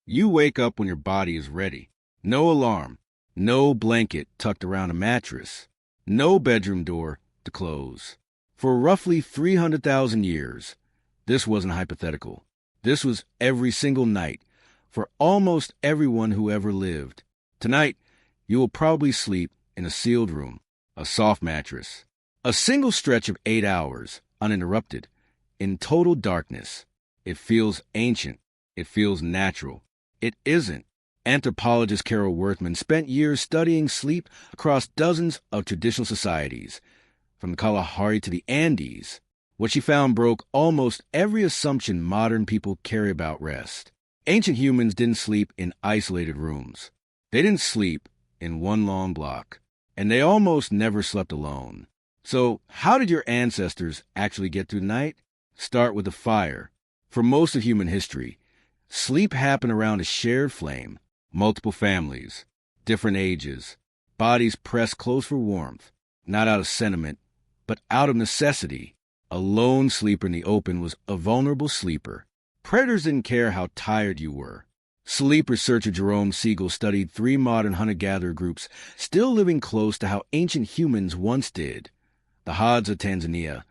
You wake up when your body is ready. No alarm, no blanket tucked around a mattress, no bedroom door to close. For roughly 300,000 years, this wasn't hypothetical. This was every single night for almost everyone who ever lived. Tonight, you will probably sleep in a sealed room, a soft mattress, a single stretch of 8 hours, uninterrupted, in total darkness. It feels ancient. It feels natural. It isn't. Anthropologist Carol Worthman spent years studying sleep across dozens of traditional societies, from the Kalahari to the Andes. What she found broke almost every assumption modern people carry about rest. Ancient humans didn't sleep in isolated rooms. They didn't sleep in one long block, and they almost never slept alone. So how did your ancestors actually get through the night? Start with a fire. For most of human history, sleep happened around a shared flame, multiple families, different ages, bodies pressed close for warmth, not out of sentiment, but out of necessity. A lone sleeper in the open was a vulnerable sleeper. Predators didn't care how tired you were. Sleep researcher Jerome Siegel studied 3 modern hunter-gatherer groups still living close to how ancient humans once did: the Hadza of Tanzania,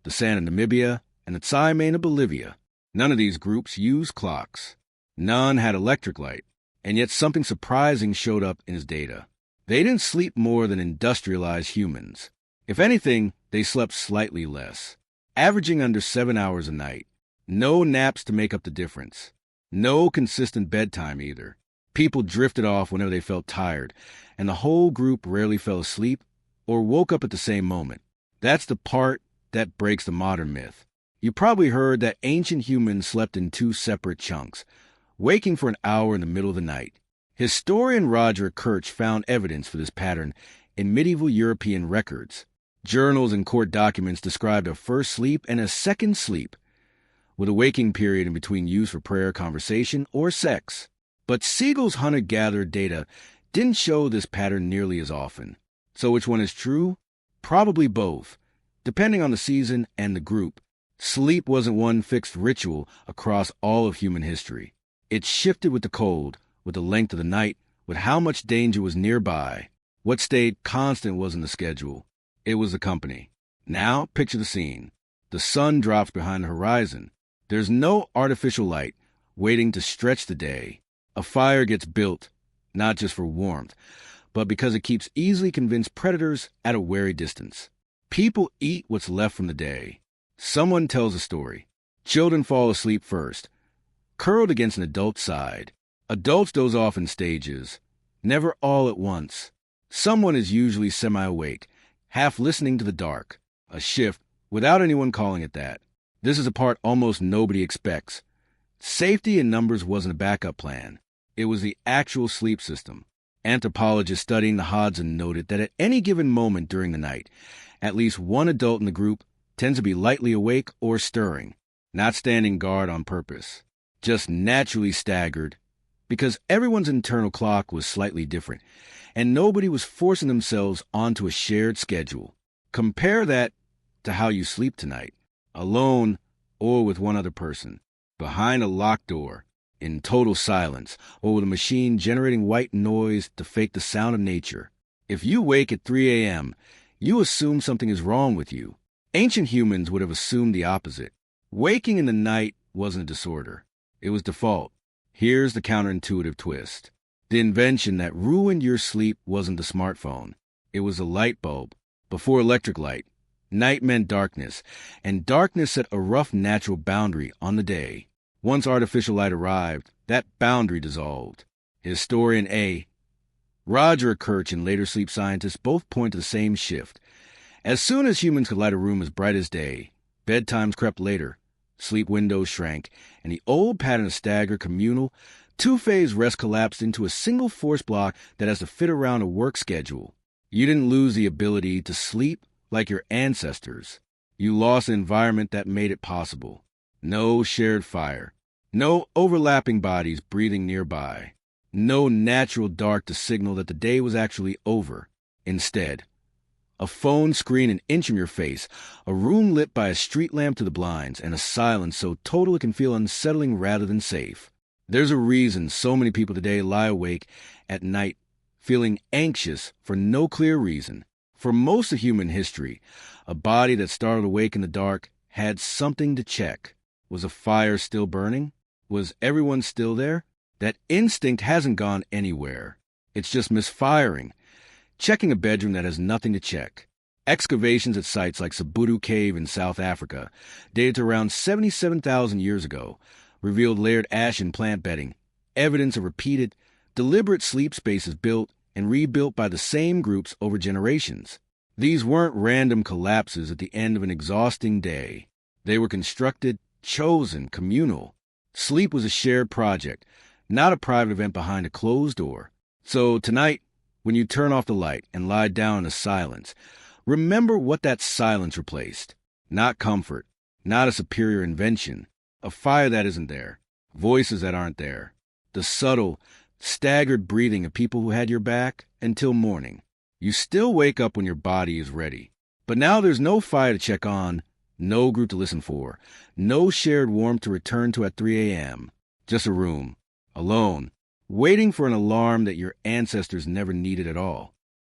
the San of Namibia, and the Tsimane of Bolivia. None of these groups used clocks. None had electric light, and yet something surprising showed up in his data. They didn't sleep more than industrialized humans. If anything, they slept slightly less, averaging under 7 hours a night. No naps to make up the difference. No consistent bedtime either. People drifted off whenever they felt tired, and the whole group rarely fell asleep or woke up at the same moment. That's the part that breaks the modern myth. You probably heard that ancient humans slept in 2 separate chunks, waking for an hour in the middle of the night. Historian Roger Kirch found evidence for this pattern in medieval European records. Journals and court documents described a first sleep and a second sleep, with a waking period in between used for prayer, conversation, or sex. But Siegel's hunter-gatherer data didn't show this pattern nearly as often. So which one is true? Probably both, depending on the season and the group. Sleep wasn't one fixed ritual across all of human history. It shifted with the cold, with the length of the night, with how much danger was nearby. What stayed constant wasn't the schedule. It was the company. Now, picture the scene. The sun drops behind the horizon. There's no artificial light waiting to stretch the day. A fire gets built, not just for warmth, but because it keeps easily convinced predators at a wary distance. People eat what's left from the day. Someone tells a story. Children fall asleep first, curled against an adult's side. Adults doze off in stages, never all at once. Someone is usually semi-awake, half listening to the dark. A shift, without anyone calling it that. This is a part almost nobody expects. Safety in numbers wasn't a backup plan. It was the actual sleep system. Anthropologists studying the Hadza noted that at any given moment during the night, at least one adult in the group tends to be lightly awake or stirring, not standing guard on purpose, just naturally staggered, because everyone's internal clock was slightly different, and nobody was forcing themselves onto a shared schedule. Compare that to how you sleep tonight, alone or with one other person, behind a locked door, in total silence, or with a machine generating white noise to fake the sound of nature. If you wake at 3 a.m., you assume something is wrong with you. Ancient humans would have assumed the opposite. Waking in the night wasn't a disorder. It was default. Here's the counterintuitive twist. The invention that ruined your sleep wasn't the smartphone. It was a light bulb. Before electric light, night meant darkness, and darkness set a rough natural boundary on the day. Once artificial light arrived, that boundary dissolved. Historian A. Roger Kirch and later sleep scientists both point to the same shift. As soon as humans could light a room as bright as day, bedtimes crept later, sleep windows shrank, and the old pattern of staggered, communal, two-phase rest collapsed into a single force block that has to fit around a work schedule. You didn't lose the ability to sleep like your ancestors. You lost an environment that made it possible. No shared fire. No overlapping bodies breathing nearby. No natural dark to signal that the day was actually over. Instead, a phone screen an inch from your face, a room lit by a street lamp to the blinds, and a silence so total it can feel unsettling rather than safe. There's a reason so many people today lie awake at night feeling anxious for no clear reason. For most of human history, a body that startled awake in the dark had something to check. Was a fire still burning? Was everyone still there? That instinct hasn't gone anywhere. It's just misfiring. Checking a bedroom that has nothing to check. Excavations at sites like Sibudu Cave in South Africa, dated to around 77,000 years ago, revealed layered ash and plant bedding, evidence of repeated, deliberate sleep spaces built and rebuilt by the same groups over generations. These weren't random collapses at the end of an exhausting day. They were constructed, chosen, communal. Sleep was a shared project, not a private event behind a closed door. So tonight, when you turn off the light and lie down in silence, remember what that silence replaced. Not comfort, not a superior invention, a fire that isn't there, voices that aren't there, the subtle, staggered breathing of people who had your back until morning. You still wake up when your body is ready. But now there's no fire to check on, no group to listen for, no shared warmth to return to at 3 a.m. Just a room, alone, waiting for an alarm that your ancestors never needed at all.